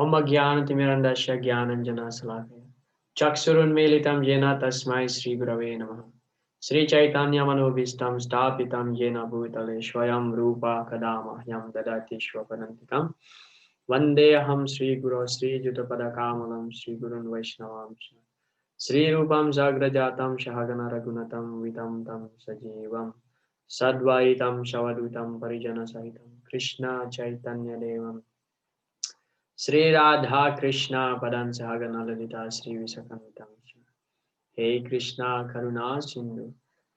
Om Jnanatimirandasya Jnananjana Salakaya Chaksurunmilitam Yena Tasmai Sri Gurave Namaha Sri Chaitanya Manobhistam Stapitam Yena Bhutale Swayam Rupa Kadama Yam Dadati Shwapanantikam Vandeham Sri Guru Sri Jutapada Kamalam Sri Gurun Vaishnavam Sri Rupam Sagrajatam Shahagana Ragunatam Vitam Tam Sajivam Sadvaitam Shavadutam Parijana Sahitam Krishna Chaitanya Devam Sri Radha Krishna Padan Sahagana Lalita Sri Visakamitam Hey Krishna Karuna Sindhu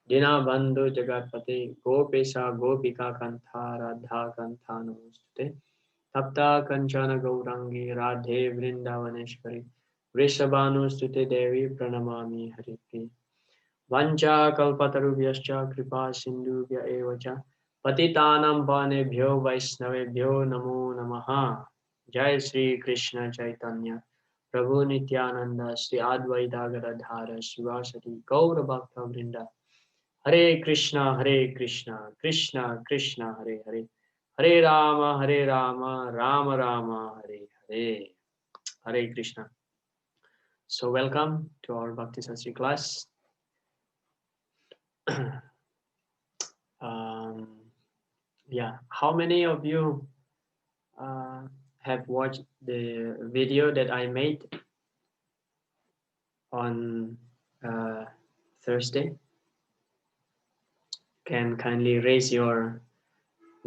Dina Bandhu Jagatpate Gopesa Gopika Kantha Radha Kantha Namostute Tapta Kanchana Gaurangi Radhe Vrindavaneshwari Vrishabhanustute Devi Pranamami Haripi Vancha Kalpatarubhyascha Kripa Sindhubhya Evacha Patitanam Panebhyo Vaishnavebhyo Namo Namaha Jai Sri Krishna Chaitanya Prabhu Nityananda Sri Advaita Gadadhara Srivasati Gaura Bhakta Vrinda Hare Krishna Krishna Krishna Hare Hare Hare Rama Rama Rama Hare Hare Hare Krishna. So welcome to our Bhakti Sastri class. Yeah, how many of you have watched the video that I made on Thursday? Can kindly raise your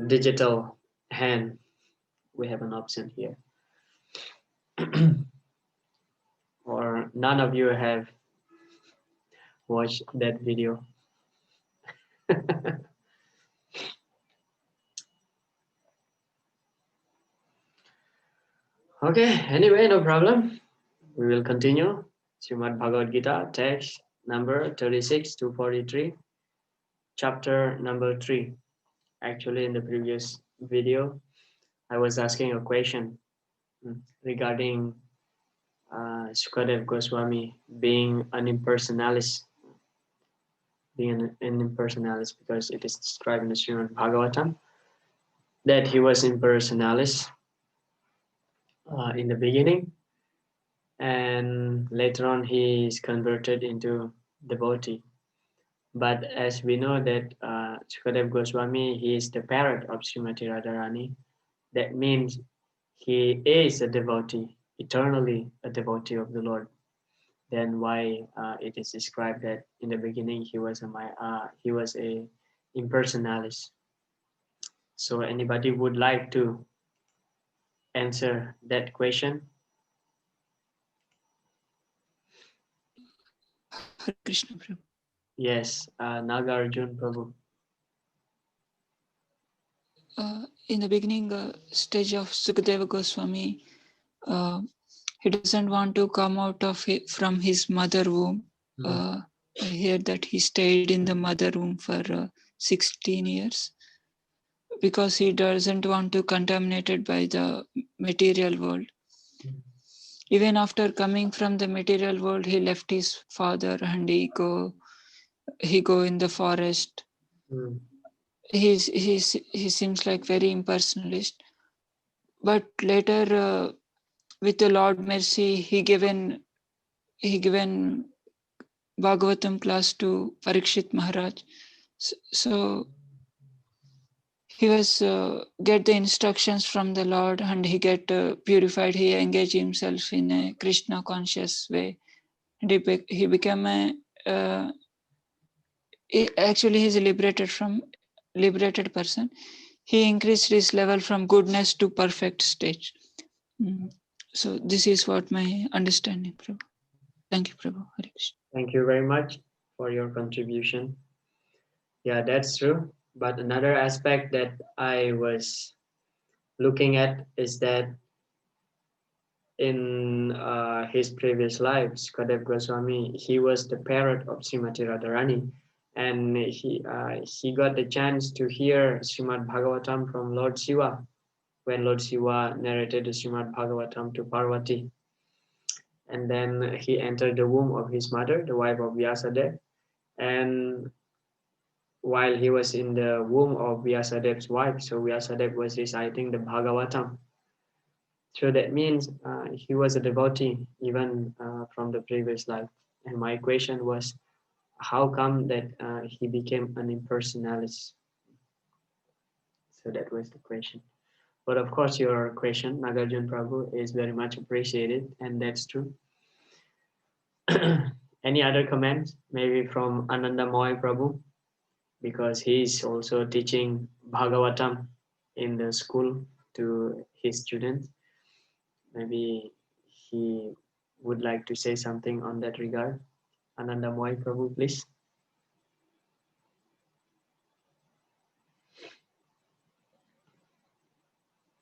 digital hand. We have an option here. Or none of you have watched that video. Okay, anyway, no problem. We will continue. Srimad Bhagavad Gita, text number 36 to 43, chapter number 3. Actually, in the previous video, I was asking a question regarding Sukadev Goswami being an impersonalist, because it is described in the Srimad Bhagavatam that he was impersonalist in the beginning, and later on he is converted into devotee. But as we know that Sukadev Goswami, he is the parrot of Srimati Radharani. That means he is a devotee, eternally a devotee of the Lord. Then why it is described that in the beginning he was a impersonalist. So anybody would like to answer that question? Hare Krishna Prabhu. Yes, Nagarjun Prabhu. In the beginning stage of Sukadeva Goswami, he doesn't want to come out of from his mother womb. I hear that he stayed in the mother womb for 16 years because he doesn't want to contaminated by the material world. Even after coming from the material world, he left his father and he go in the forest. He seems like very impersonalist. But later, with the Lord mercy, he given Bhagavatam class to Parikshit Maharaj. So he was get the instructions from the Lord and he get purified. He engaged himself in a Krishna conscious way. And he became actually he's a liberated person. He increased his level from goodness to perfect stage. So this is what my understanding, Prabhu. Thank you, Prabhu. Hare Krishna. Thank you very much for your contribution. Yeah, that's true. But another aspect that I was looking at is that in his previous lives, Sukadev Goswami, he was the parrot of Srimati Radharani, and he got the chance to hear Srimad Bhagavatam from Lord Shiva when Lord Shiva narrated the Srimad Bhagavatam to Parvati. And then he entered the womb of his mother, the wife of Vyasadeva, and while he was in the womb of Vyasadev's wife, so Vyasadeva was reciting the Bhagavatam So that means he was a devotee even from the previous life. And my question was, how come that he became an impersonalist? So that was the question. But of course, your question, Nagarjun Prabhu, is very much appreciated, and that's true. Any other comments? Maybe from Anandamoy Prabhu, because he's also teaching Bhagavatam in the school to his students. Maybe he would like to say something on that regard. Anandamoy Prabhu, please.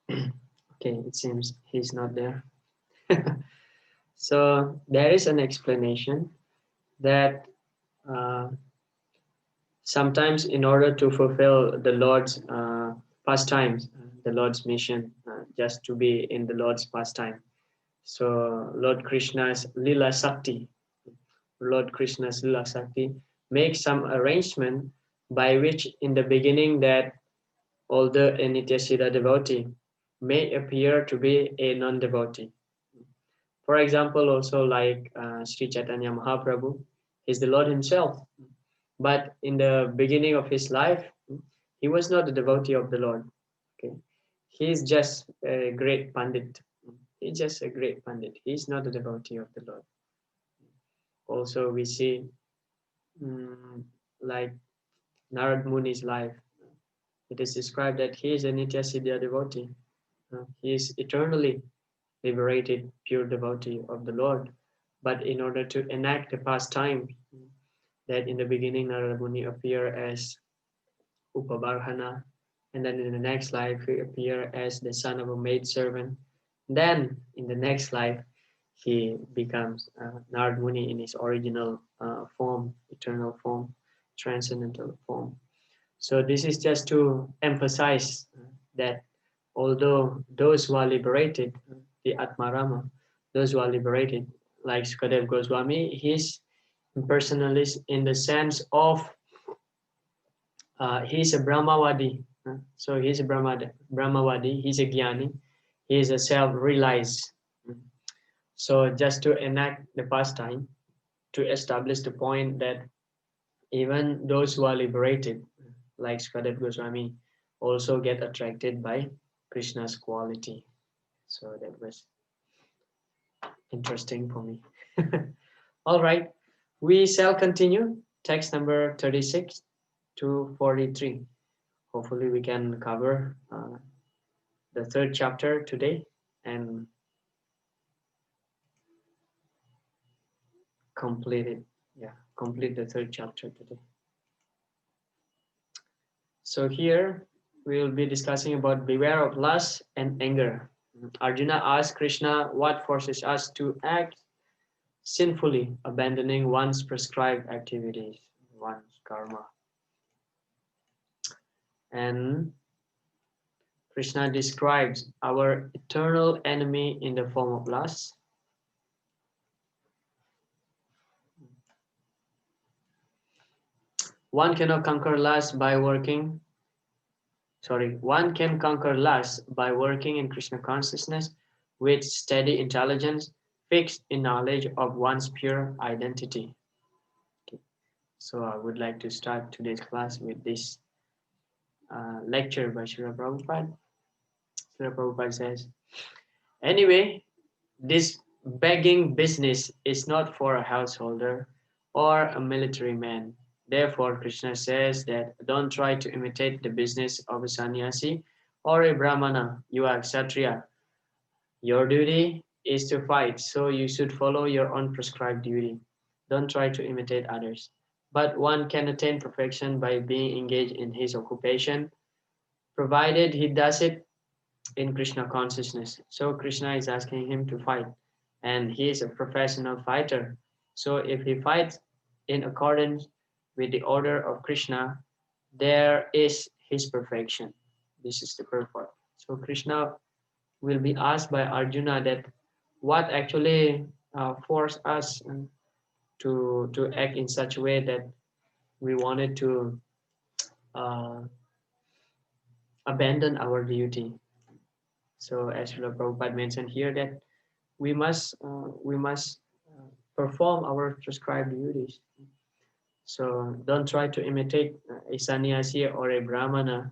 Okay, it seems he's not there. So there is an explanation that uh, sometimes in order to fulfill the Lord's pastimes, the Lord's mission, just to be in the Lord's pastime. So Lord Krishna's Lila Sakti, Lord Krishna's Lila Sakti makes some arrangement by which in the beginning that although a Nityasiddha devotee may appear to be a non-devotee. For example, also like Sri Chaitanya Mahaprabhu, he's the Lord himself. But in the beginning of his life, he was not a devotee of the Lord. Okay, he's just a great pandit. He's just a great pandit. He's not a devotee of the Lord. Also, we see like Narad Muni's life. It is described that he is a Nityasiddha devotee. He is eternally liberated, pure devotee of the Lord. But in order to enact the pastime, that in the beginning Narada Muni appear as Upabarhana, and then in the next life he appear as the son of a maidservant. Then in the next life he becomes Narad Muni in his original form, eternal form, transcendental form. So this is just to emphasize that although those who are liberated, the Atmarama, those who are liberated, like Sukadev Goswami, he's impersonalist in the sense of he's a Brahmavadi. So he's a Brahmavadi, he's a Jnani, he's a self-realized. So just to enact the pastime, to establish the point that even those who are liberated, like Sukadev Goswami, also get attracted by Krishna's quality. So that was interesting for me. All right, we shall continue. Text number 36 to 43. Hopefully we can cover the third chapter today and complete it. Yeah, complete the third chapter today. So here we will be discussing about beware of lust and anger. Arjuna asked Krishna what forces us to act sinfully, abandoning one's prescribed activities, one's karma. And Krishna describes our eternal enemy in the form of lust. One cannot conquer lust by working. One can conquer lust by working in Krishna consciousness with steady intelligence, fixed in knowledge of one's pure identity. Okay. So I would like to start today's class with this lecture by Srila Prabhupada. Srila Prabhupada says, anyway, this begging business is not for a householder or a military man. Therefore, Krishna says that don't try to imitate the business of a sannyasi or a brahmana. You are kshatriya. Your duty is to fight, so you should follow your own prescribed duty. Don't try to imitate others. But one can attain perfection by being engaged in his occupation, provided he does it in Krishna consciousness. So Krishna is asking him to fight, and he is a professional fighter. So if he fights in accordance with the order of Krishna, there is his perfection. This is the purport. So Krishna will be asked by Arjuna that what actually forced us to act in such a way that we wanted to uh, abandon our duty. So as Srila Prabhupada mentioned here, that we must perform our prescribed duties. So don't try to imitate a sannyasi or a brahmana.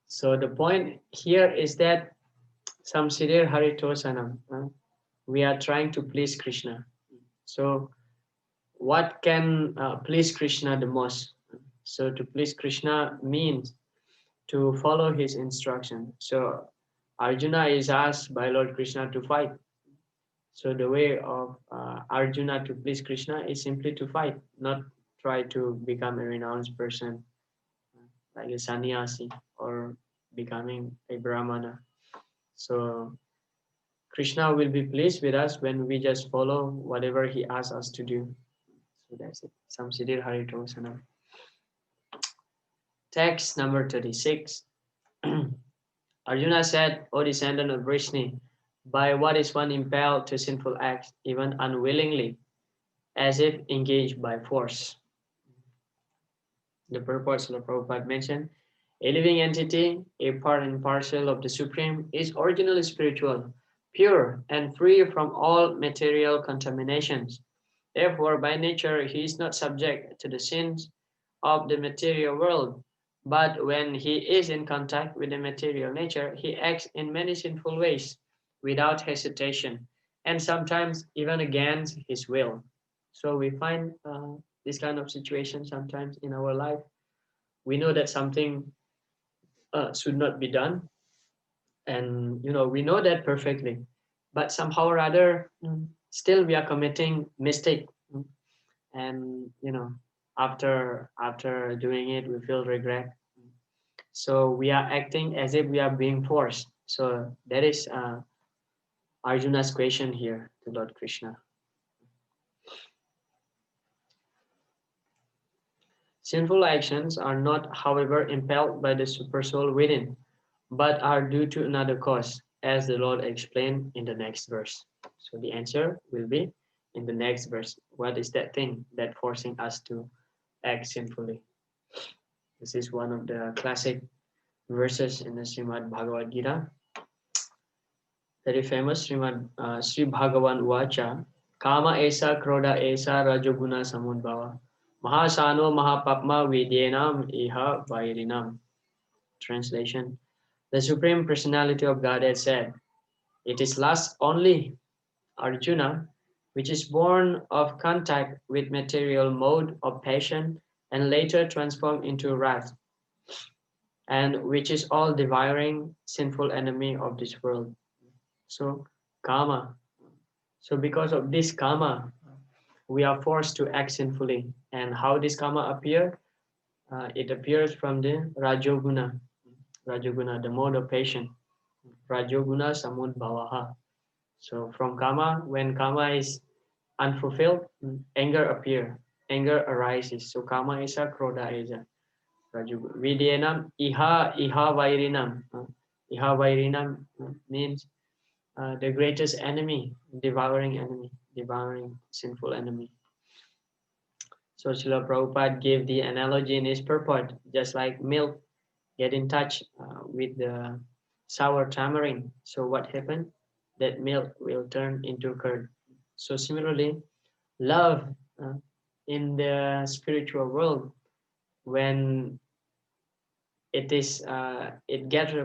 So the point here is that samsidir haritosanam. We are trying to please Krishna. So what can please Krishna the most? So to please Krishna means to follow his instruction. So Arjuna is asked by Lord Krishna to fight. So the way of Arjuna to please Krishna is simply to fight, not try to become a renounced person like a sannyasi or becoming a brahmana. So Krishna will be pleased with us when we just follow whatever he asks us to do. So that's it. Samsiddhir Haritosana. Text number 36. Arjuna said, O descendant of Vrishni, by what is one impelled to sinful acts, even unwillingly, as if engaged by force? The purport of Prabhupada mentioned, a living entity, a part and parcel of the Supreme, is originally spiritual, pure, and free from all material contaminations. Therefore, by nature, he is not subject to the sins of the material world. But when he is in contact with the material nature, he acts in many sinful ways without hesitation, and sometimes even against his will. So we find this kind of situation sometimes in our life. We know that something should not be done, and we know that perfectly, but somehow or other, still we are committing mistake. And after doing it, we feel regret. So we are acting as if we are being forced. So that is Arjuna's question here to Lord Krishna. Sinful actions are not, however, impelled by the supersoul within, but are due to another cause, as the Lord explained in the next verse. So the answer will be in the next verse. What is that thing that forcing us to act sinfully? This is one of the classic verses in the Srimad Bhagavad Gita. Very famous Sri Bhagavan Uvacha, Kama esa krodha esa rajoguna samudbhava, Mahasano mahapapma vidyenam iha vairinam. Translation: the Supreme Personality of Godhead said, it is lust only, Arjuna, which is born of contact with material mode of passion and later transformed into wrath, and which is all devouring sinful enemy of this world. So karma. So because of this karma, we are forced to act sinfully. And how this karma appear? It appears from the Rajoguna. Rajoguna, the mode of passion. Rajoguna samudbhavaha. So from karma, when karma is unfulfilled, anger appear. Anger arises. So karma is a krodha is a Rajoguna. Vidyanam iha vairinam. Iha vairinam means the greatest enemy, devouring sinful enemy. So Srila Prabhupada gave the analogy in his purport, just like milk get in touch with the sour tamarind. So what happened? That milk will turn into curd. So similarly, love in the spiritual world, when it gets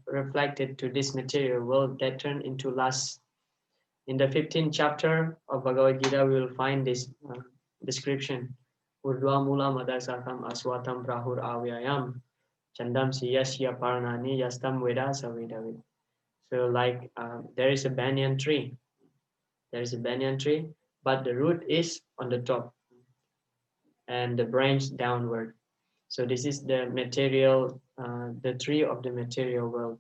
reflected to this material world, that turn into lust. In the 15th chapter of Bhagavad Gita, we will find this description. Urdhva mula madasakam aswatam prahur avyayam chandam siyasya parnani yastam veda savedavid. So like there is a banyan tree. There is a banyan tree, but the root is on the top and the branch downward. So this is the material, the tree of the material world.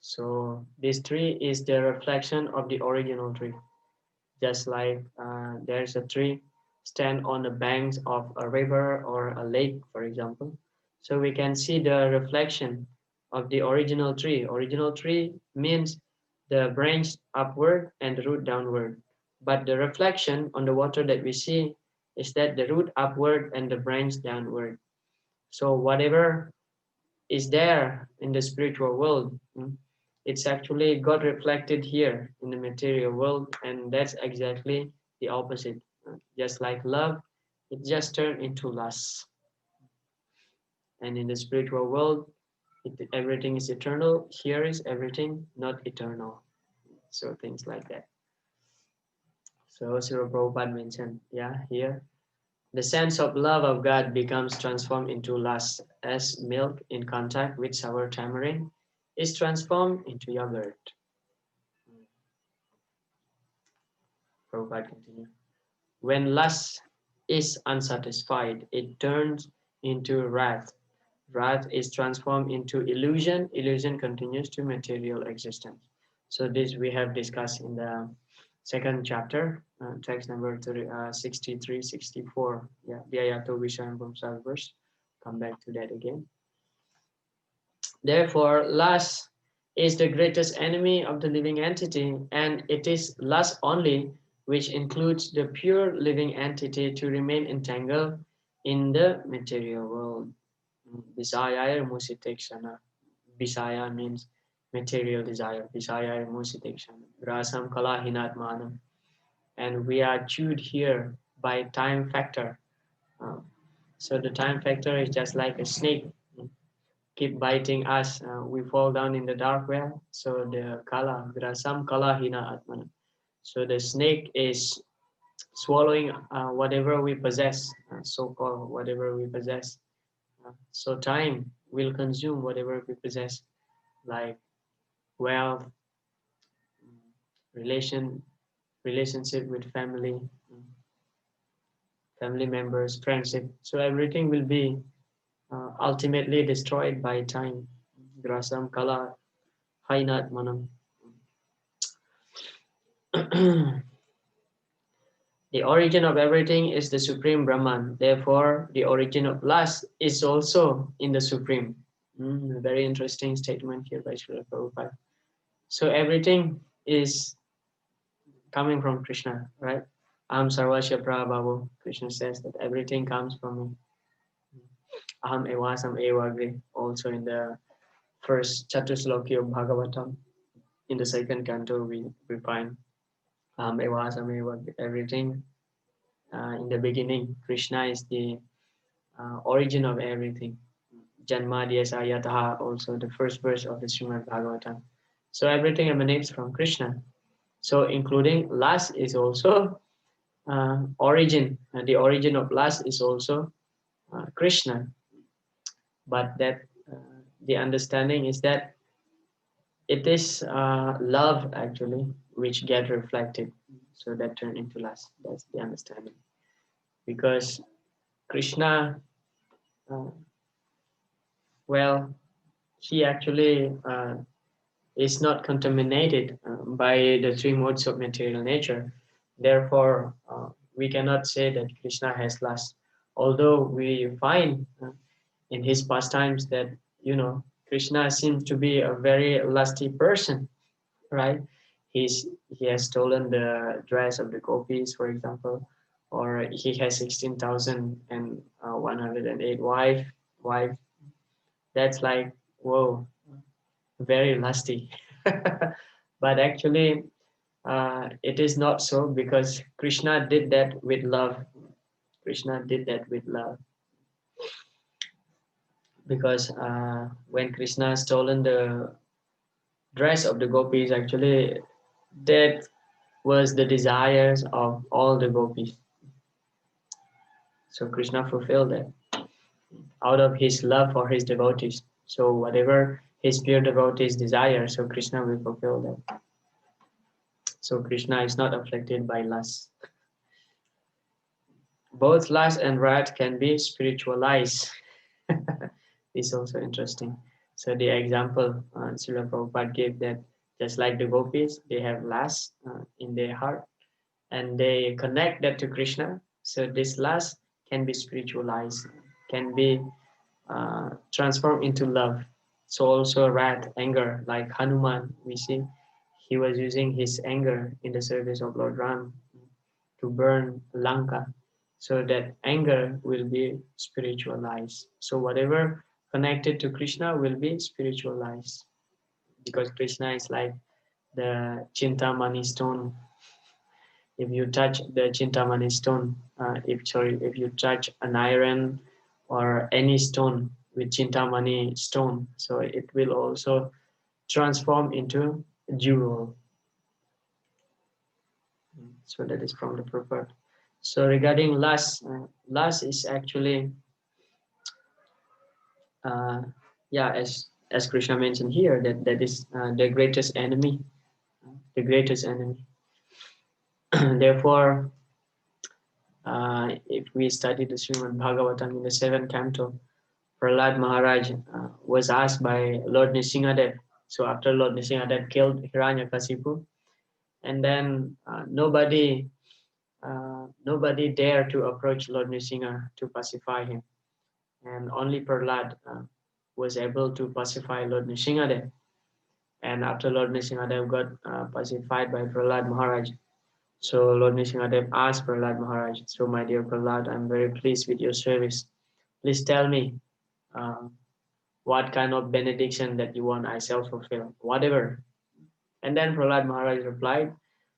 So this tree is the reflection of the original tree. Just like there's a tree stand on the banks of a river or a lake, for example. So we can see the reflection of the original tree. Original tree means the branch upward and the root downward. But the reflection on the water that we see is that the root upward and the branch downward. So whatever is there in the spiritual world. It's actually got reflected here in the material world, and that's exactly the opposite. Just like love, it just turned into lust. And in the spiritual world, everything is eternal. Here is everything not eternal. So things like that. So Srila Prabhupada mentioned, yeah, here the sense of love of God becomes transformed into lust as milk in contact with sour tamarind is transformed into yogurt. Prabhupada continues. When lust is unsatisfied, it turns into wrath. Wrath is transformed into illusion. Illusion continues to material existence. So this we have discussed in the second chapter, text number 63, 64. Yeah, Vyayato Vishayam verse. Come back to that again. Therefore, lust is the greatest enemy of the living entity, and it is lust only which includes the pure living entity to remain entangled in the material world. Desire musitekshana. Desire means material desire. Desire musitekshana. Rasam kala hinatmanam. And we are chewed here by time factor. So the time factor is just like a snake keep biting us, we fall down in the dark well. So the kala, there are some kala hina atmana. So the snake is swallowing whatever we possess, so-called whatever we possess. So time will consume whatever we possess, like wealth, relation, relationship with family, family members, friendship. So everything will be ultimately destroyed by time. Grasam kala hainat manam. The origin of everything is the Supreme Brahman. Therefore, the origin of lust is also in the Supreme. Very interesting statement here by Srila Prabhupada. So everything is coming from Krishna, right? Aham sarvasya prabhavu. Krishna says that everything comes from me. Aham evasam evagri. Also in the first Chatusloki of Bhagavatam. In the second canto, we find Aham evasam evagri. Everything in the beginning, Krishna is the origin of everything. Janmadhyasa yataha, also the first verse of the Srimad Bhagavatam. So everything emanates from Krishna. So including lust is also origin. The origin of lust is also Krishna. But that the understanding is that it is love actually which get reflected. So that turn into lust. That's the understanding. Because Krishna, uh, well, he actually is not contaminated by the three modes of material nature. Therefore, we cannot say that Krishna has lust. Although we find in his pastimes that, Krishna seems to be a very lusty person, right? He has stolen the dress of the gopis, for example, or he has 16,108 wife. That's like, whoa, very lusty. But actually, it is not so because Krishna did that with love. Krishna did that with love. Because when Krishna stolen the dress of the gopis, actually, that was the desires of all the gopis. So Krishna fulfilled that out of his love for his devotees. So whatever his pure devotees desire, so Krishna will fulfill that. So Krishna is not afflicted by lust. Both lust and wrath can be spiritualized. It's also interesting. So the example Srila Prabhupada gave that just like the gopis, they have lust in their heart and they connect that to Krishna. So this lust can be spiritualized, can be transformed into love. So also wrath, anger, like Hanuman, we see he was using his anger in the service of Lord Ram to burn Lanka. So that anger will be spiritualized. So whatever connected to Krishna will be spiritualized, because Krishna is like the Chintamani stone. If you touch the Chintamani stone, if you touch an iron or any stone with Chintamani stone, so it will also transform into jewel. So that is from the Prabhupada. So regarding lust, lust is actually, uh, yeah, as Krishna mentioned here, that is the greatest enemy, the greatest enemy. Therefore, if we study the Srimad Bhagavatam in the seventh canto, Prahlad Maharaj was asked by Lord Nrsimhadev. So after Lord Nrsimhadev killed Hiranyakasipu, and then nobody dared to approach Lord Nrsimha to pacify him, and only Prahlad was able to pacify Lord Nrsimhadev. And after Lord Nrsimhadev got pacified by Prahlad Maharaj, so Lord Nrsimhadev asked Prahlad Maharaj, "So my dear Prahlad, I'm very pleased with your service. Please tell me uh, what kind of benediction that you want I shall fulfill, whatever." And then Prahlad Maharaj replied,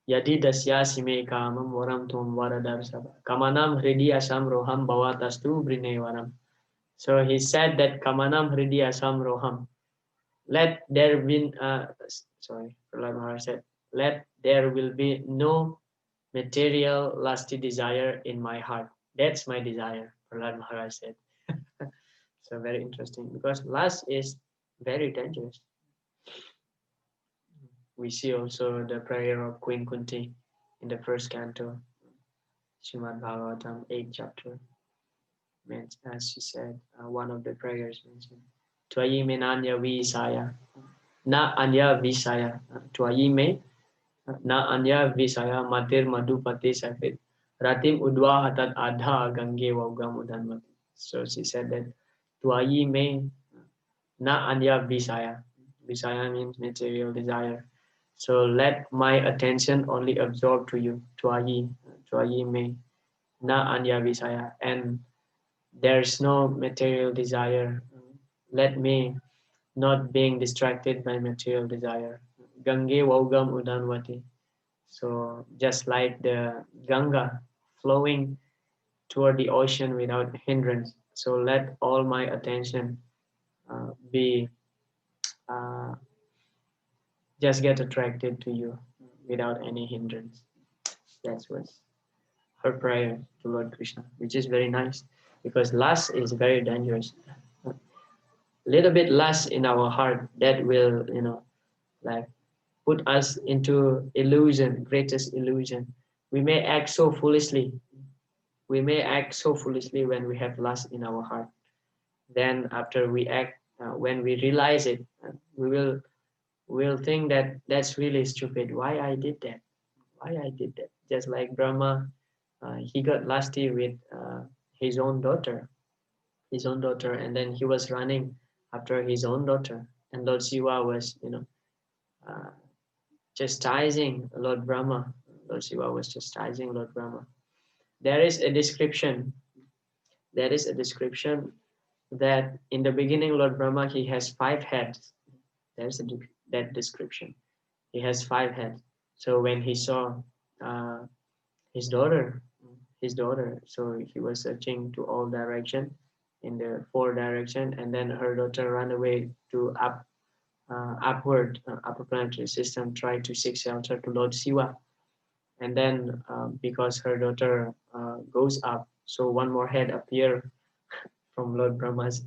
"Yadi dasyasi me kamam varam tum varadarsava kamanam hridiyasam roham bhavatastu brinevaram." So he said that kamanam hridiyasam roham. Let there be, Prahlad Maharaj said, let there will be no material lusty desire in my heart. That's my desire, Prahlad Maharaj said. So very interesting, because lust is very dangerous. We see also the prayer of Queen Kunti in the first canto, Srimad Bhagavatam, 8th chapter. As she said, one of the prayers mentioned, Twayi me nanya visaya, na anya visaya, Twayi me na anya visaya matir madhupati safit, ratim udwa hatat adha gange vaugam udanmati. So she said that Twayi me na anya visaya. Visaya means material desire. So let my attention only absorb to you, Twayi me, na anya visaya, and there's no material desire. Let me not being distracted by material desire. Gange Vaugam Udanvati. So just like the Ganga flowing toward the ocean without hindrance. So let all my attention be uh, just get attracted to you without any hindrance. That's what her prayer to Lord Krishna, which is very nice, because lust is very dangerous. Little bit lust in our heart, that will, like put us into illusion, greatest illusion. We may act so foolishly. We may act so foolishly when we have lust in our heart. Then after we act, when we realize it, we'll think that that's really stupid. Why I did that? Why I did that? Just like Brahma, he got lusty with his own daughter, and then he was running after his own daughter, and Lord Shiva was, uh, chastising Lord Brahma. Lord Shiva was chastising Lord Brahma. There is a description. There is a description that in the beginning, Lord Brahma, he has 5 heads. There's that description. He has 5 heads. So when he saw uh, his daughter, so he was searching to all direction, in the 4 direction, and then her daughter ran away to upward, upper planetary system, tried to seek shelter to Lord Shiva. And then because her daughter goes up, so one more head appear from Lord Brahma's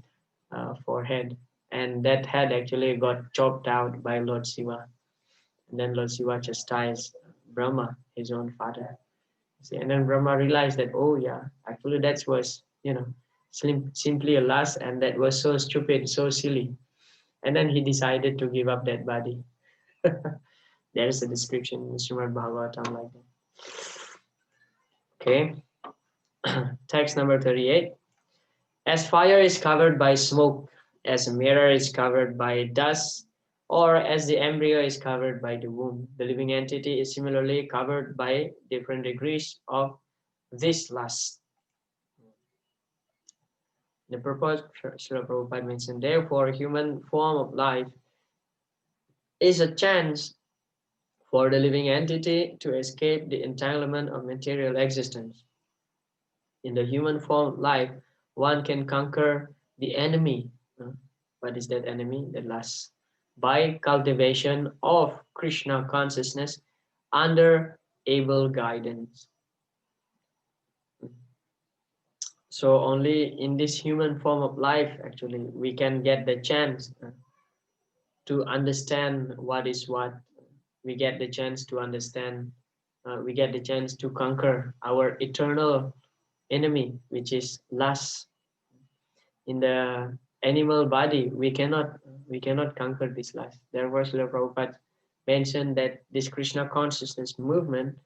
forehead, and that head actually got chopped out by Lord Shiva. And then Lord Shiva chastised Brahma, his own father. See, and then Brahma realized that, oh yeah, actually that was, simply a lust, and that was so stupid, so silly. And then he decided to give up that body. There is a description in Srimad Bhagavatam like that. Okay. Text number 38. As fire is covered by smoke, as a mirror is covered by dust, or as the embryo is covered by the womb, the living entity is similarly covered by different degrees of this lust. The purpose, Srila Prabhupada mentioned, therefore, human form of life is a chance for the living entity to escape the entanglement of material existence. In the human form of life, one can conquer the enemy. What is that enemy? The lust. By cultivation of Krishna consciousness under able guidance. So only in this human form of life, actually, we can get the chance to understand what is what. We get the chance to understand, we get the chance to conquer our eternal enemy, which is lust. In the animal body, we cannot conquer this lust. Therefore, Srila Prabhupada mentioned that this Krishna consciousness movement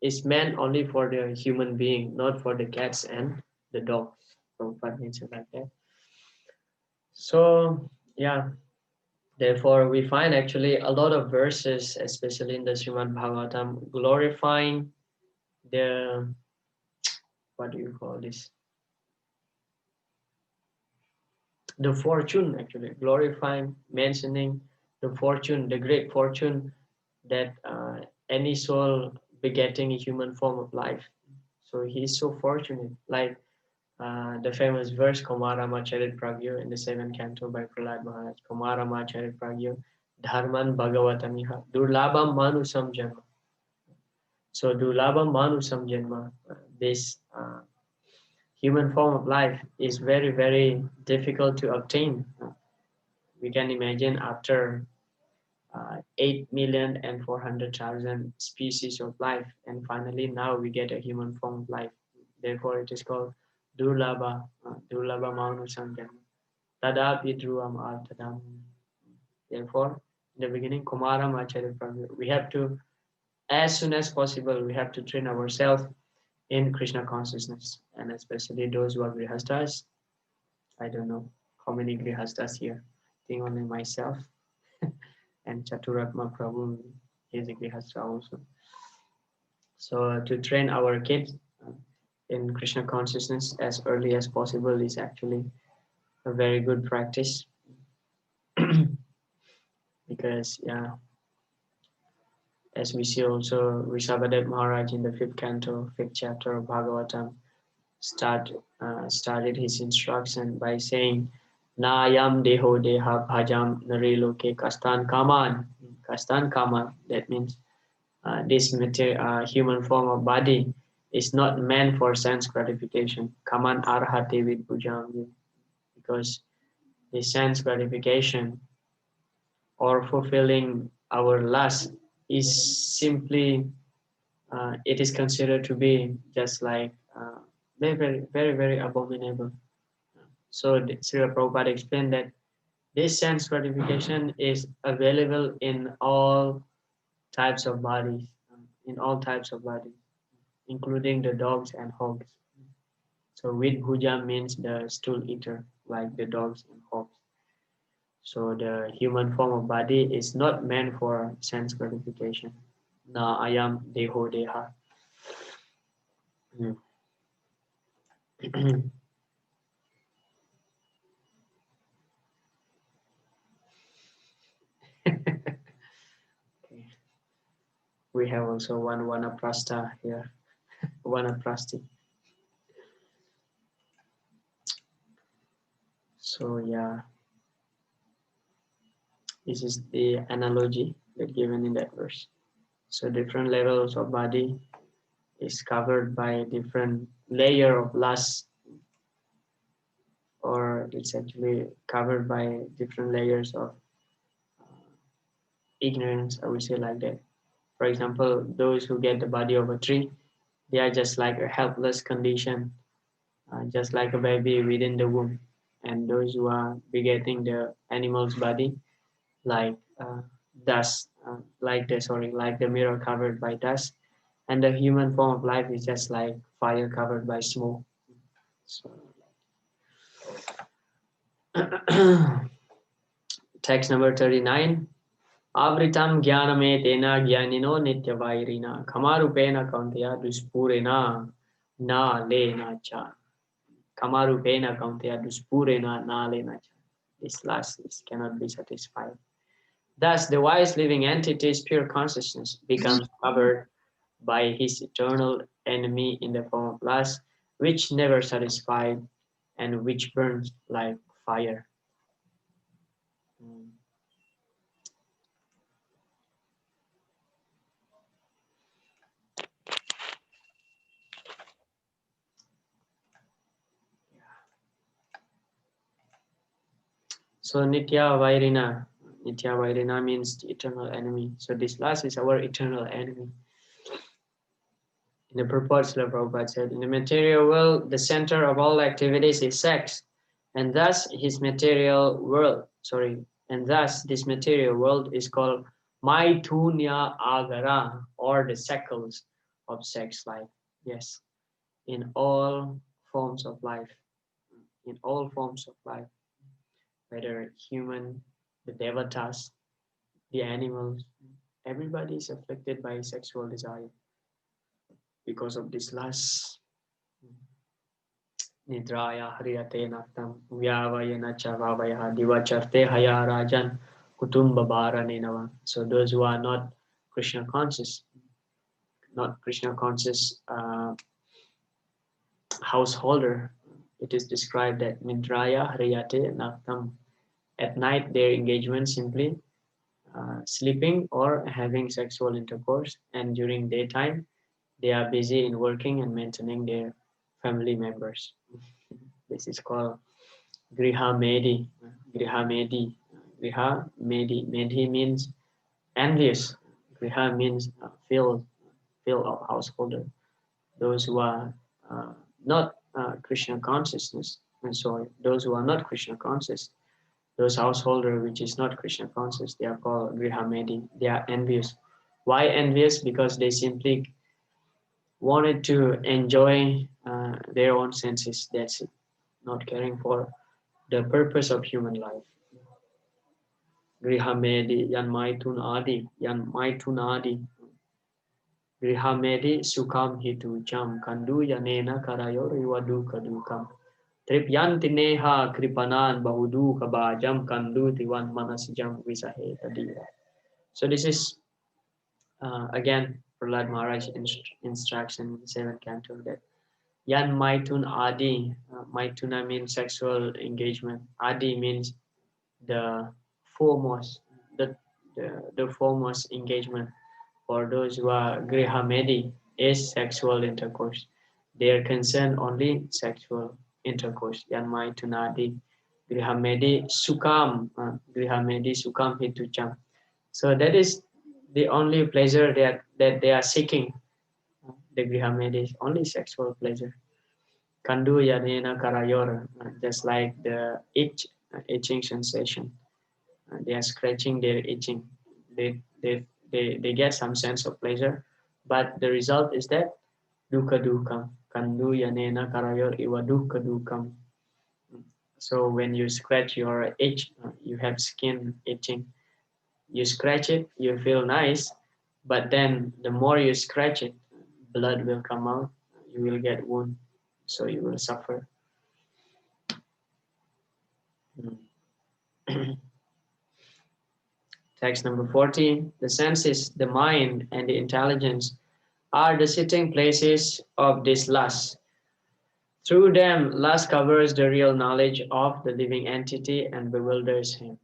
is meant only for the human being, not for the cats and the dogs. Prabhupada mentioned like that. So yeah, therefore we find actually a lot of verses, especially in the Srimad Bhagavatam, glorifying the, what do you call this, the fortune, actually glorifying, mentioning the fortune, the great fortune that any soul begetting a human form of life. So he's so fortunate, like the famous verse Komarama Charit Pragyo in the 7th canto by Prahlad Maharaj. Komarama Charit Pragyo Dharman Bhagavatamiha Durlabam Manusam Janma. So Durlabam Manusam Janma, this human form of life is very, very difficult to obtain. We can imagine after 8,400,000 species of life, and finally now we get a human form of life. Therefore, it is called Durlaba, Durlaba Manusam Janma. Tadapi Dhruvam Artadam. Therefore, in the beginning, Kumaram Acharya Prabhu, we have to, as soon as possible, we have to train ourselves in Krishna consciousness, and especially those who are grihastas. I don't know how many grihastas here. I think only myself and Chaturatma Prabhu is a grihasta also. So to train our kids in Krishna consciousness as early as possible is actually a very good practice. Because yeah, as we see also Rishabhadev Maharaj in the 5th canto, 5th chapter of Bhagavatam, started his instruction by saying, Nayam deho deha bhajam nare loke kastan kaman. Kastan kaman, that means this human form of body is not meant for sense gratification. Kaman arhate vid bhujam, because the sense gratification or fulfilling our lust is simply, it is considered to be just like very, very, very, very abominable. So Srila Prabhupada explained that this sense gratification is available in all types of bodies, in all types of bodies, including the dogs and hogs. So with bhuja means the stool eater, like the dogs and hogs. So the human form of body is not meant for sense gratification. Na ayam deho deha. Okay. We have also one vanaprastha here. Vanaprasti. So yeah, this is the analogy that given in that verse. So different levels of body is covered by different layer of lust, or it's actually covered by different layers of ignorance, I would say like that. For example, those who get the body of a tree, they are just like a helpless condition, just like a baby within the womb. And those who are begetting the animal's body, like dust, like the mirror covered by dust, and the human form of life is just like fire covered by smoke. So, text number 39. Avritam jnaname tena jnanino nityavairina kamarupena kaunteya duspurena na lena cha. Kamarupena kaunteya duspurena nalena. This last is cannot be satisfied. Thus, the wise living entity's pure consciousness becomes covered by his eternal enemy in the form of lust, which never satisfied and which burns like fire. Mm. So Nitya Vairina means the eternal enemy. So this lust is our eternal enemy. In the purport, Srila Prabhupada said, in the material world, the center of all activities is sex, and thus this material world is called Maitunya Agara, or the shackles of sex life. Yes, in all forms of life, in all forms of life, whether human, the devatas, the animals, everybody is afflicted by sexual desire because of this lust. Nidraya hriyate naktam vyavayana chavavaya divacharte haya rajan kutumba bharanenava. So those who are not Krishna conscious, householder, it is described that Nidraya hriyate naktam. At night, their engagement simply sleeping or having sexual intercourse, and during daytime, they are busy in working and maintaining their family members. This is called Griha Medi. Griha Medi. Griha Medi. Medi means envious. Griha means field of householder. Those who are not Krishna consciousness. And sorry, those who are not Krishna conscious, those householder which is not Krishna conscious, they are called Griha Medi. They are envious. Why envious? Because they simply wanted to enjoy their own senses. That's it. Not caring for the purpose of human life. Grihamedi yan maitunadi. Grihamedi sukam hitu jam kandu yanena karayor iwadu kadukam. Tripyanti neha kripanan bahudu kabajam kandu tiwan manasijam visahe tadira. So this is again Prahlad Maharaj instruction in 7th canto that Yan Maitun Adi. Maituna means sexual engagement. Adi means the foremost, the foremost engagement for those who are Grihamedi is sexual intercourse. They are concerned only sexual intercourse. Yan Maitunadi. Grihamedi Sukam. Grihamedi Sukam Hitucham. So that is the only pleasure that they are seeking. The Grihamedi is only sexual pleasure. Kandu yanena karayor, just like the itching sensation. They are scratching their itching. They get some sense of pleasure, but the result is that dukkha dukkam. Kandu yanena karayor iwa dukkha dukkam. So when you scratch your itch, you have skin itching. You scratch it, you feel nice, but then the more you scratch it, blood will come out. You will get wound, so you will suffer. Text number 14. The senses, the mind, and the intelligence are the sitting places of this lust. Through them, lust covers the real knowledge of the living entity and bewilders him.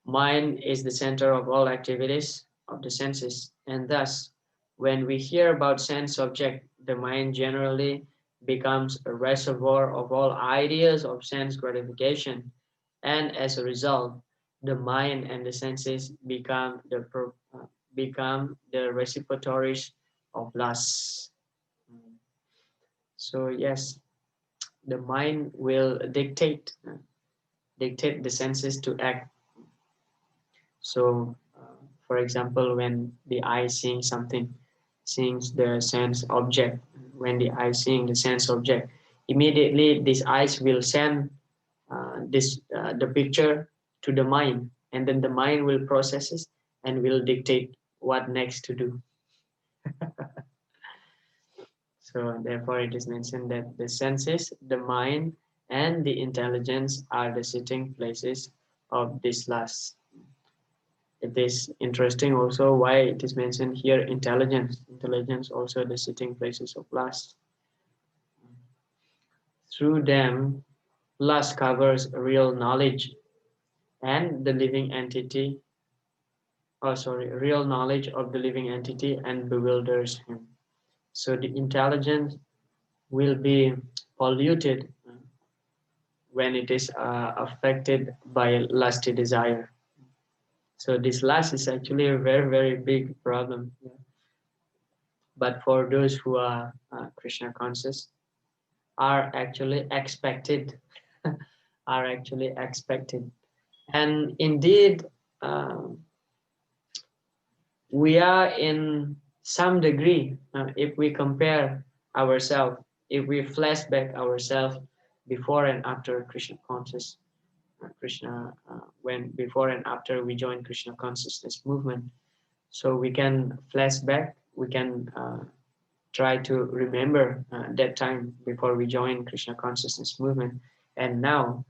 Mind is the center of all activities of the senses, and thus, when we hear about sense object, the mind generally becomes a reservoir of all ideas of sense gratification, and as a result, the mind and the senses become the repositories of lust. So yes, the mind will dictate the senses to act. So, for example, when the eye seeing something, seeing the sense object, when the eye seeing the sense object, immediately these eyes will send the picture to the mind, and then the mind will process it and will dictate what next to do. So therefore it is mentioned that the senses, the mind, and the intelligence are the sitting places of this lust. It is interesting also why it is mentioned here intelligence. Intelligence also the sitting places of lust. Through them, lust covers real knowledge and the living entity, real knowledge of the living entity and bewilders him. So the intelligence will be polluted when it is affected by lusty desire. So this lust is actually a very, very big problem. But for those who are Krishna conscious, are actually expected, are actually expected. And indeed, we are in some degree, if we compare ourselves, if we flashback ourselves before and after Krishna conscious, Krishna, when before and after we join Krishna consciousness movement, so we can flash back, we can try to remember that time before we join Krishna consciousness movement, and now,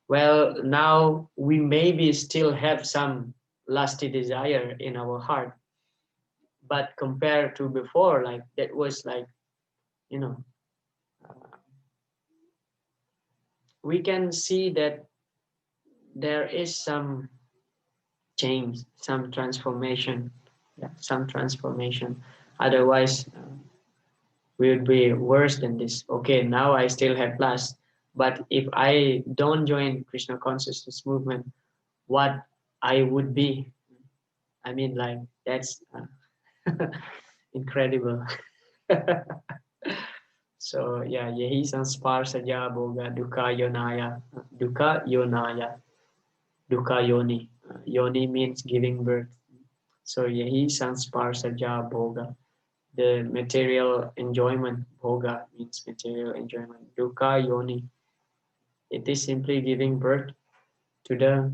well, now we maybe still have some lusty desire in our heart, but compared to before, like that was like, you know, uh, we can see that there is some change, some transformation, yeah, some transformation. Otherwise, we would be worse than this. Okay, now I still have lust, but if I don't join Krishna consciousness movement, what I would be? I mean, like that's incredible. So yeah, yehi sanspar saja boga dukkha yonaya, dukkha yonaya, dukkha yoni. Yoni means giving birth. So yehi sanspar saja boga. The material enjoyment, bhoga means material enjoyment. Dukkha yoni. It is simply giving birth to the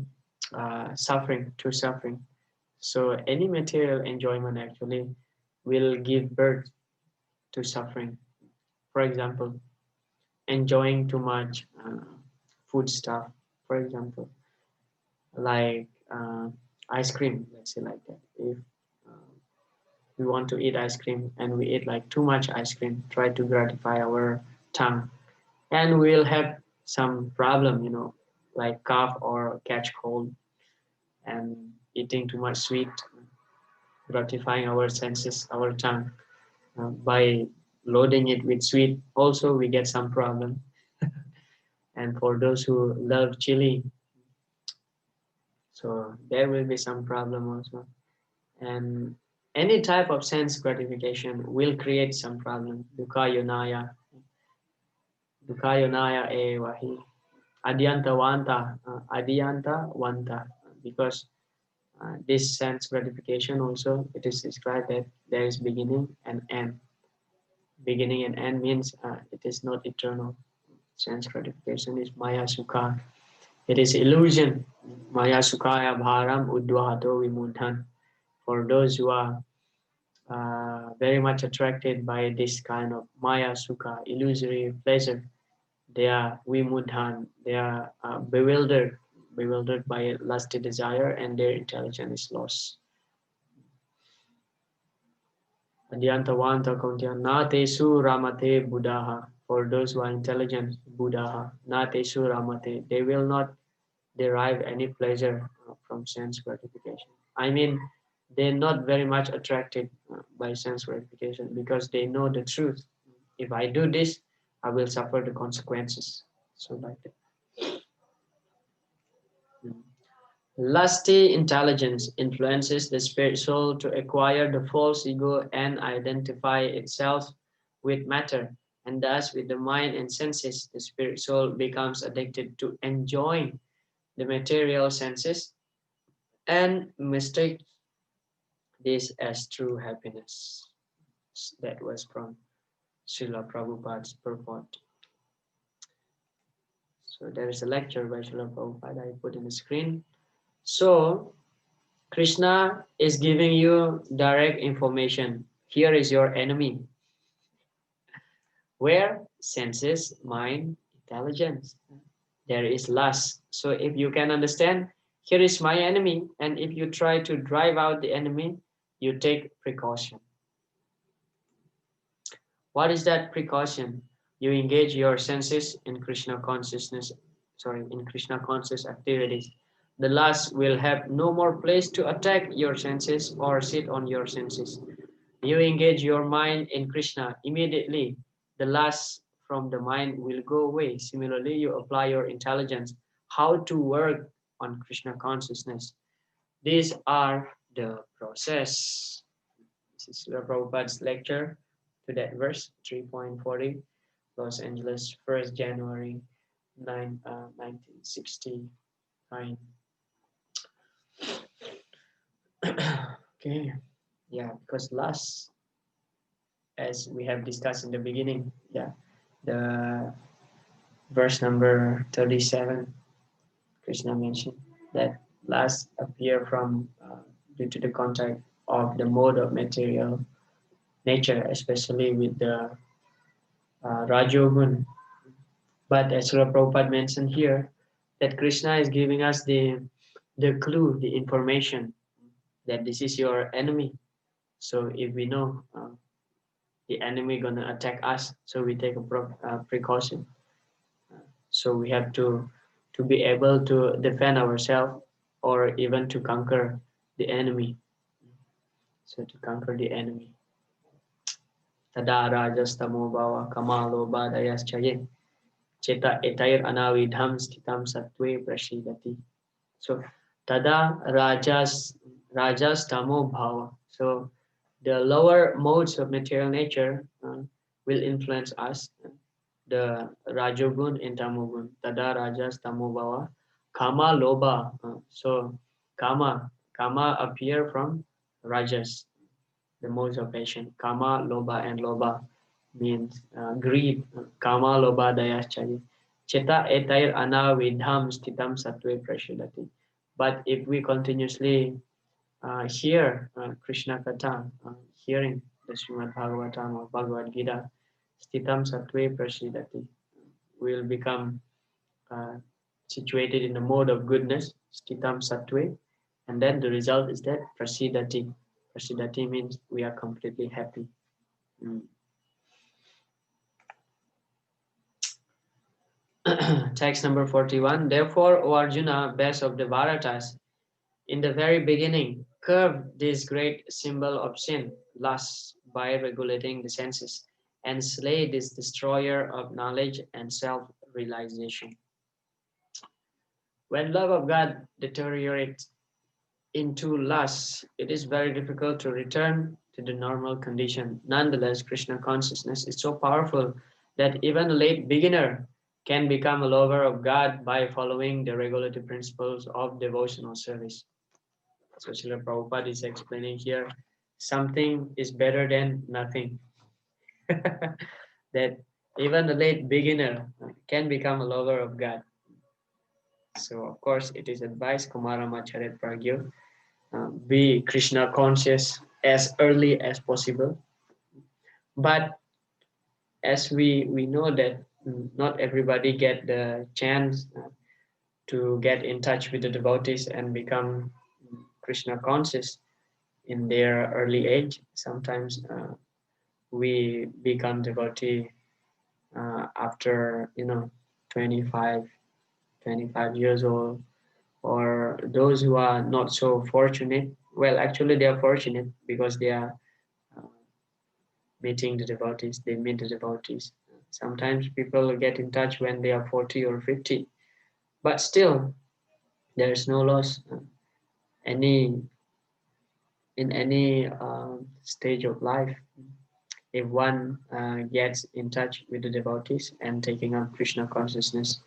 suffering, to suffering. So any material enjoyment actually will give birth to suffering. For example, enjoying too much food stuff, for example, like ice cream, let's say like that. If uh, we want to eat ice cream and we eat like too much ice cream, try to gratify our tongue, and we'll have some problem, like cough or catch cold, and eating too much sweet, gratifying our senses, our tongue, by loading it with sweet. Also, we get some problem. And for those who love chili, so there will be some problem also. And any type of sense gratification will create some problem. Dukkha yonaya evahi. Adyanta vanta, adyanta vanta, because this sense gratification also, it is described that there is beginning and end. Beginning and end means it is not eternal. Sense gratification is maya sukha. It is illusion. Maya sukhaya bharam udvahato vimudhan. For those who are very much attracted by this kind of maya sukha, illusory pleasure, they are vimudhan. They are bewildered by lusty desire, and their intelligence is lost. Adyantavanta Kauntiya Natesu Ramate Buddhaha. For those who are intelligent, Buddhaha, Natesu Ramate, they will not derive any pleasure from sense gratification. I mean, they're not very much attracted by sense gratification because they know the truth. If I do this, I will suffer the consequences. So like that. Mm. Lusty intelligence influences the spirit soul to acquire the false ego and identify itself with matter. And thus, with the mind and senses, the spirit soul becomes addicted to enjoying the material senses and mistake this as true happiness. That was from Srila Prabhupada's purport. So there is a lecture by Srila Prabhupada I put in the screen. So Krishna is giving you direct information. Here is your enemy. Where? Senses, mind, intelligence. There is lust. So if you can understand, here is my enemy, and if you try to drive out the enemy, you take precaution. What is that precaution? You engage your senses in Krishna consciousness, in Krishna conscious activities. The lust will have no more place to attack your senses or sit on your senses. You engage your mind in Krishna, immediately the lust from the mind will go away. Similarly, you apply your intelligence, how to work on Krishna consciousness. These are the process. This is Srila Prabhupada's lecture to that verse, 3.40, Los Angeles, 1st January 1969. Okay, yeah, because lust, as we have discussed in the beginning, yeah, the verse number 37, Krishna mentioned that lust appear from due to the contact of the mode of material nature, especially with the Rajogun. But as Srila Prabhupada mentioned here, that Krishna is giving us the clue, the information that this is your enemy. So if we know the enemy gonna attack us, so we take a precaution. So we have to be able to defend ourselves or even to conquer the enemy. So to conquer the enemy. Tada rajastamo bhava kamalo badayas chaye cheta etair anavidham sthitam sattve prasidati. So tada rajas tamo bhava. So the lower modes of material nature will influence us. The rajogun and tamogun. Tada rajas tamo bhava. Kama loba. So kama appear from rajas, the modes of passion. Kama, loba, and loba means greed. Kama, loba, dayaschari. Cheta etair anavidham stitam sattve prashadati. But if we continuously hear Krishna Katha, hearing the Srimad Bhagavatam or Bhagavad Gita, stitam sattve prashadati, will become uh, situated in the mode of goodness, stitam sattve, and then the result is that prasidati. Prasidati means we are completely happy. Mm. Text number 41. Therefore, O Arjuna, best of the Bharatas, in the very beginning, curb this great symbol of sin, lust, by regulating the senses, and slay this destroyer of knowledge and self-realization. When love of God deteriorates into lust, it is very difficult to return to the normal condition. Nonetheless, Krishna consciousness is so powerful that even a late beginner can become a lover of God by following the regulative principles of devotional service. So Srila Prabhupada is explaining here, something is better than nothing. That even a late beginner can become a lover of God. So of course it is advised, Kumara Macharet Pragyo, be Krishna conscious as early as possible. But as we know that not everybody get the chance to get in touch with the devotees and become Krishna conscious in their early age. Sometimes we become devotee after 25 years old, or those who are not so fortunate. Well, actually they are fortunate because they are uh, meeting the devotees, they meet the devotees. Sometimes people get in touch when they are 40 or 50, but still there is no loss any in any stage of life. If one gets in touch with the devotees and taking up Krishna consciousness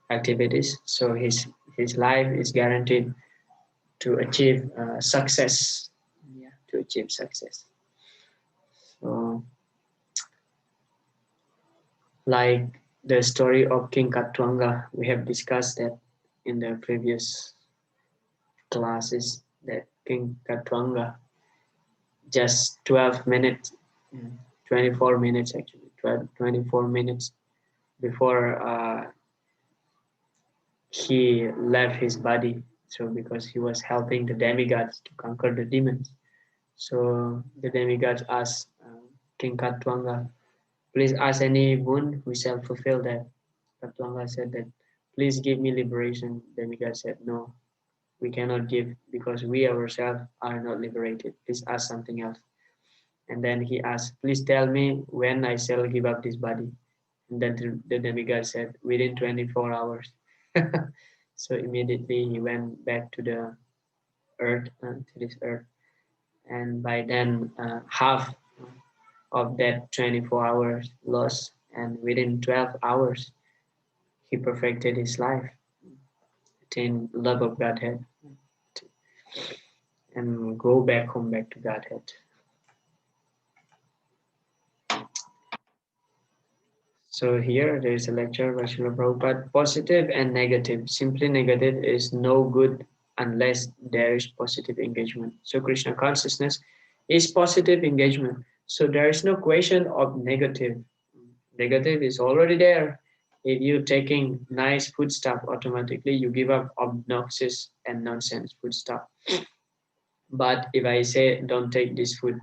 activities, so his life is guaranteed to achieve success. Yeah, to achieve success. So, like the story of King Katwanga, we have discussed that in the previous classes. That King Katwanga, just 12 minutes, 24 minutes actually, 24 minutes before he left his body. So because he was helping the demigods to conquer the demons. So the demigods asked King Katwanga, please ask any boon, we shall fulfill that. Katwanga said that, please give me liberation. Demigod said, no, we cannot give because we ourselves are not liberated. Please ask something else. And then he asked, please tell me when I shall give up this body. And then the demigod said, within 24 hours. So immediately he went back to the earth, to this earth. And by then, half of that 24 hours lost. And within 12 hours, he perfected his life, attained love of Godhead, and go back home, back to Godhead. So here there is a lecture by Srila Prabhupada. Positive and negative. Simply negative is no good unless there is positive engagement. So Krishna consciousness is positive engagement. So there is no question of negative. Negative is already there. If you're taking nice food stuff, automatically you give up obnoxious and nonsense food stuff. But if I say don't take this food,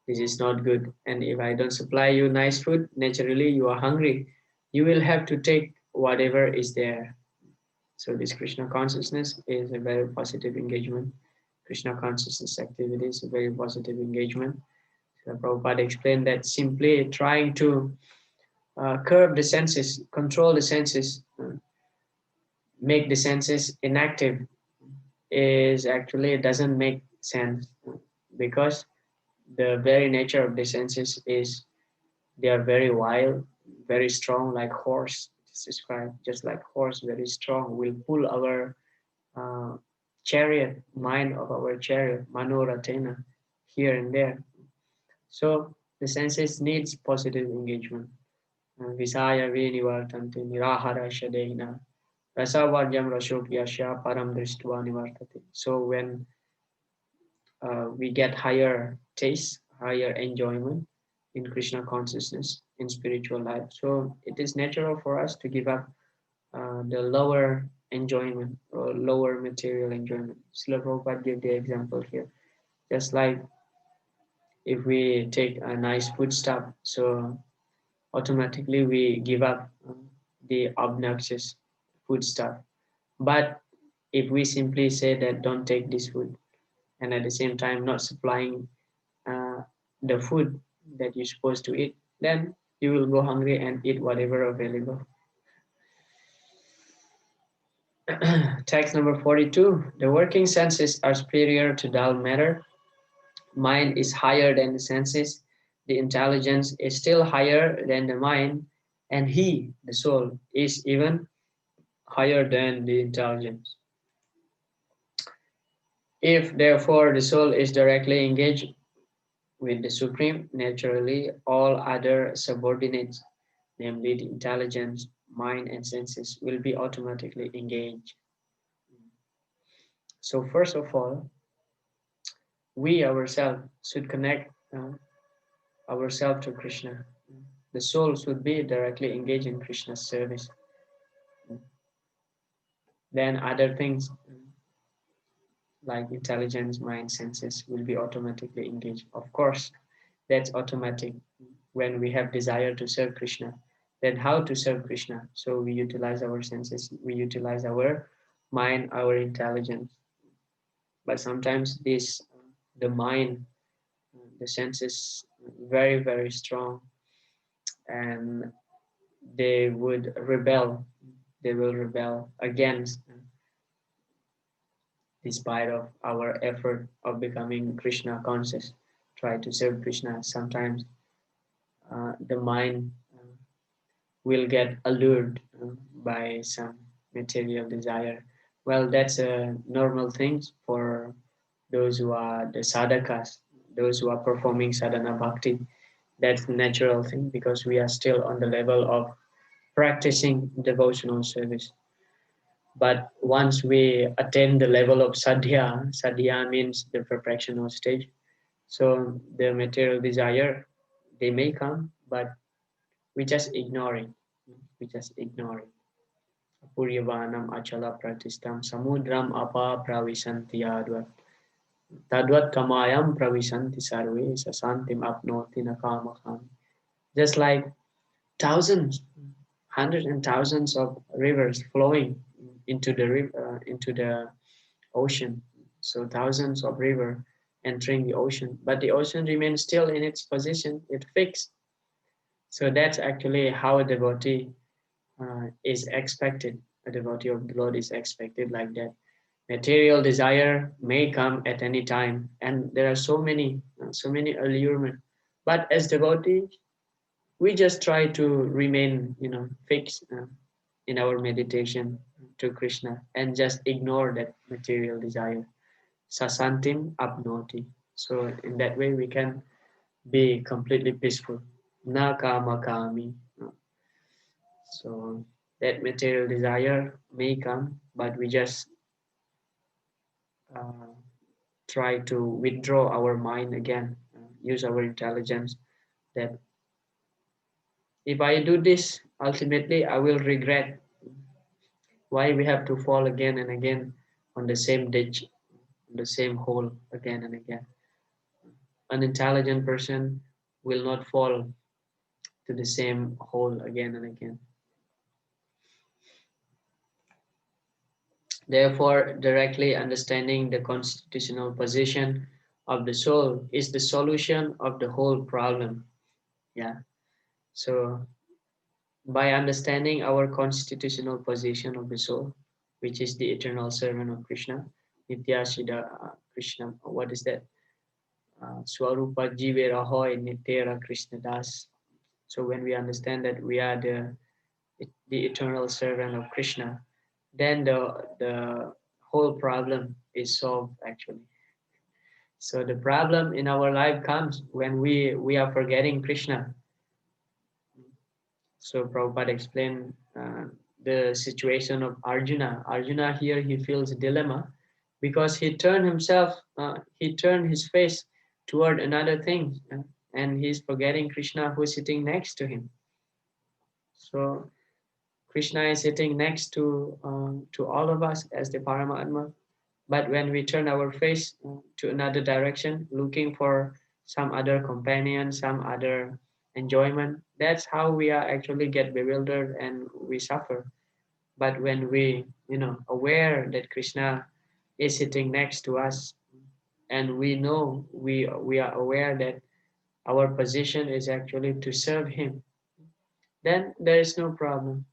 this is not good. And if I don't supply you nice food, naturally you are hungry. You will have to take whatever is there. So this Krishna consciousness is a very positive engagement. Krishna consciousness activity is a very positive engagement. So Prabhupada explained that simply trying to curb the senses, control the senses, make the senses inactive is actually doesn't make sense because the very nature of the senses is they are very wild, very strong, like horse. It's described just like horse, very strong, will pull our uh, chariot, mind of our chariot, manoratena, here and there. So the senses needs positive engagement. Visaya vinivartante nirahara shadena rasavarjam rasopyasya param drishtva nivartate. So when we get higher taste, higher enjoyment in Krishna consciousness, in spiritual life. So it is natural for us to give up the lower enjoyment or lower material enjoyment. Srila Prabhupada gave the example here. Just like if we take a nice food stuff, so automatically we give up the obnoxious food stuff. But if we simply say that don't take this food, and at the same time not supplying uh, the food that you're supposed to eat, then you will go hungry and eat whatever available. Text number 42. The working senses are superior to dull matter. Mind is higher than the senses. The intelligence is still higher than the mind. And he, the soul, is even higher than the intelligence. If therefore the soul is directly engaged with the Supreme, naturally all other subordinates, namely the intelligence, mind, and senses, will be automatically engaged. So first of all, we ourselves should connect ourselves to Krishna. The soul should be directly engaged in Krishna's service. Then other things like intelligence, mind, senses will be automatically engaged. Of course, that's automatic when we have desire to serve Krishna. Then how to serve Krishna? So we utilize our senses, we utilize our mind, our intelligence. But sometimes the mind, the senses, very, very strong, and they would rebel. They will rebel against, despite of our effort of becoming Krishna conscious, try to serve Krishna. Sometimes the mind will get allured by some material desire. Well, that's a normal thing for those who are the sadhakas, those who are performing sadhana bhakti. That's the natural thing because we are still on the level of practicing devotional service. But once we attain the level of sadhya, sadhya means the perfectional stage. So the material desire, they may come, but we just ignore it. We just ignore it. Puryavanam achala pratistam samudram apa pravisanti advat. Tadvat kamayam pravisanti sarve sasantim apnoti nakamakam. Just like thousands, hundreds and thousands of rivers flowing into the into the ocean. So thousands of river entering the ocean, but the ocean remains still in its position, it fixed. So that's actually how a devotee is expected. A devotee of the Lord is expected like that. Material desire may come at any time, and there are so many allurements. But as devotees, we just try to remain, fixed in our meditation to Krishna and just ignore that material desire. Sasantim apnoti. So in that way, we can be completely peaceful. Na kama kami. So that material desire may come, but we just uh, try to withdraw our mind again, use our intelligence that if I do this, ultimately I will regret. Why we have to fall again and again on the same ditch, the same hole again and again. An intelligent person will not fall to the same hole again and again. Therefore, directly understanding the constitutional position of the soul is the solution of the whole problem. Yeah. So by understanding our constitutional position of the soul, which is the eternal servant of Krishna, Nitya Siddha Krishna, what is that? Swarupa Jivera Hoy Nitera Krishna Das. So when we understand that we are the eternal servant of Krishna, then the whole problem is solved actually. So the problem in our life comes when we are forgetting Krishna. So Prabhupada explained the situation of Arjuna. Arjuna here, he feels a dilemma because he turned his face toward another thing, and he's forgetting Krishna who's sitting next to him. So Krishna is sitting next to all of us as the Paramatma. But when we turn our face to another direction, looking for some other companion, some other enjoyment, that's how we are actually get bewildered and we suffer. But when we, aware that Krishna is sitting next to us, and we know we are aware that our position is actually to serve Him, then there is no problem.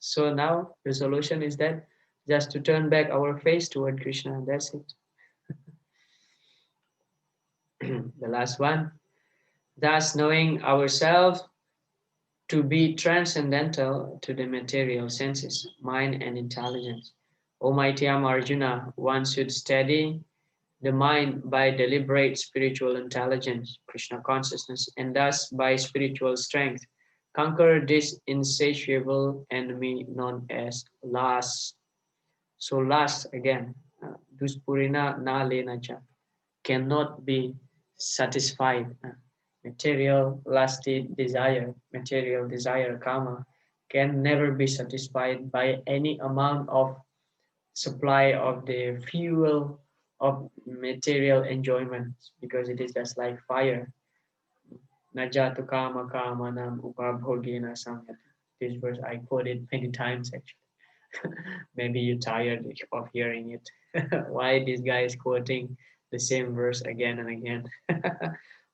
So now the solution is that just to turn back our face toward Krishna. That's it. The last one. Thus, knowing ourselves to be transcendental to the material senses, mind, and intelligence. O mighty Arjuna, one should steady the mind by deliberate spiritual intelligence, Krishna consciousness, and thus by spiritual strength, conquer this insatiable enemy known as lust. So lust again, duspurina na lenacha, cannot be satisfied. Material desire, karma, can never be satisfied by any amount of supply of the fuel of material enjoyment, because it is just like fire. Najatu kama kama nam upabhogena samyat. This verse I quoted many times actually. Maybe you're tired of hearing it. Why this guy is quoting the same verse again and again?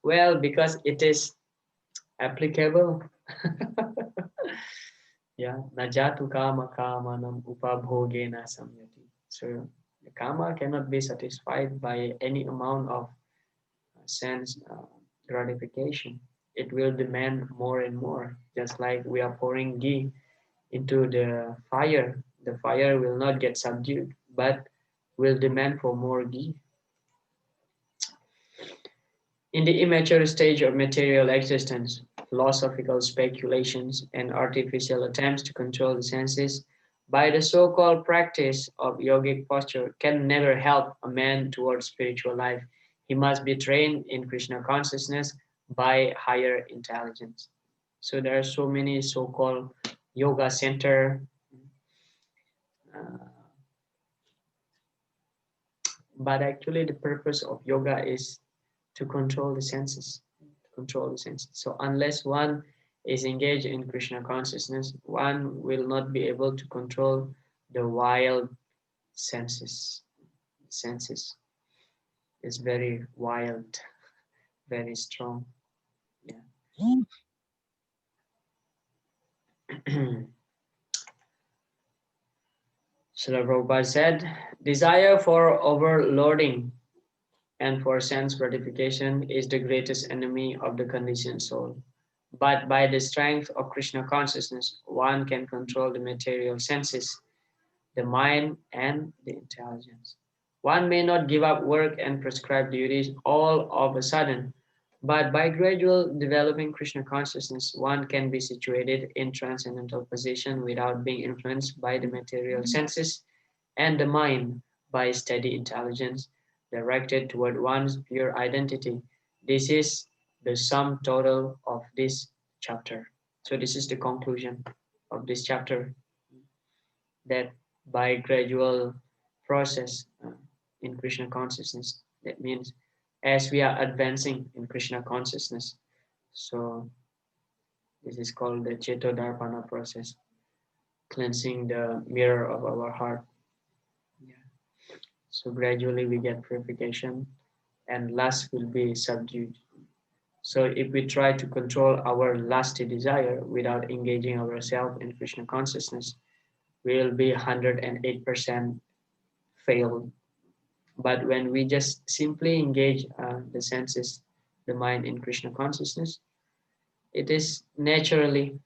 Well, because it is applicable. Yeah, najatu kama kama nam upabhogena samyati. So the karma cannot be satisfied by any amount of sense gratification. It will demand more and more. Just like we are pouring ghee into the fire will not get subdued, but will demand for more ghee. In the immature stage of material existence, philosophical speculations and artificial attempts to control the senses by the so-called practice of yogic posture can never help a man towards spiritual life. He must be trained in Krishna consciousness by higher intelligence. So there are so many so-called yoga center, uh, but actually the purpose of yoga is to control the senses, to control the senses. So unless one is engaged in Krishna consciousness, one will not be able to control the wild senses. Senses is very wild, very strong. Yeah. Srila Prabhupada said, desire for overloading and for sense gratification is the greatest enemy of the conditioned soul. But by the strength of Krishna consciousness, one can control the material senses, the mind, and the intelligence. One may not give up work and prescribed duties all of a sudden, but by gradual developing Krishna consciousness, one can be situated in transcendental position without being influenced by the material senses and the mind by steady intelligence directed toward one's pure identity. This is the sum total of this chapter. So this is the conclusion of this chapter, that by gradual process in Krishna consciousness, that means as we are advancing in Krishna consciousness, so this is called the Cetodarpana process, cleansing the mirror of our heart. Yeah. So gradually we get purification and lust will be subdued. So if we try to control our lusty desire without engaging ourselves in Krishna consciousness, we will be 108% failed. But when we just simply engage the senses, the mind in Krishna consciousness, it is naturally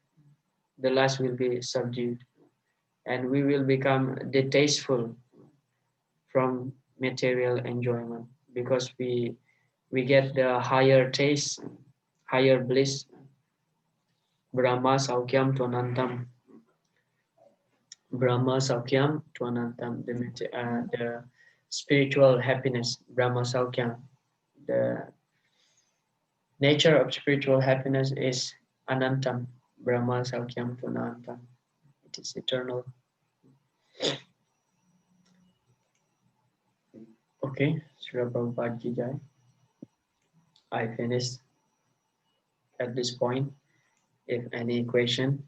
the lust will be subdued and we will become detachful from material enjoyment because we get the higher taste, higher bliss, Brahma Saukyam Tvanantam. Brahma Saukyam Tvanantam, the spiritual happiness, Brahma Saukyam. The nature of spiritual happiness is Anantam, Brahma Saukyam Tvanantam. It is eternal. Okay, Srila Prabhupada Ki Jai. I finished at this point. If any question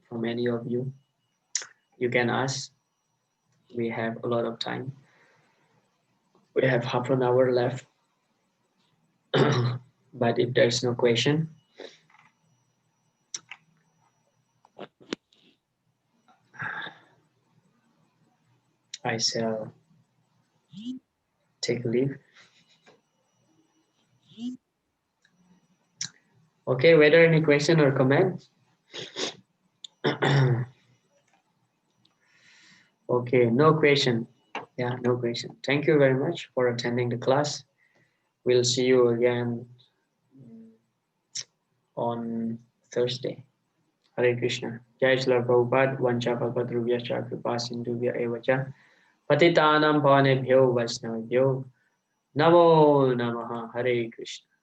from any of you, you can ask. We have a lot of time. We have half an hour left. But if there's no question, I shall take leave. Okay, whether any question or comment? Okay, no question. Yeah, no question. Thank you very much for attending the class. We'll see you again on Thursday. Hare Krishna. Jai Srila Prabhupada, Vancha Kalpatarubhyascha Kripa Sindhubhya Evacha, Patitanam Pavanebhyo Vaishnavabhyo, Namo Namaha, Hare Krishna.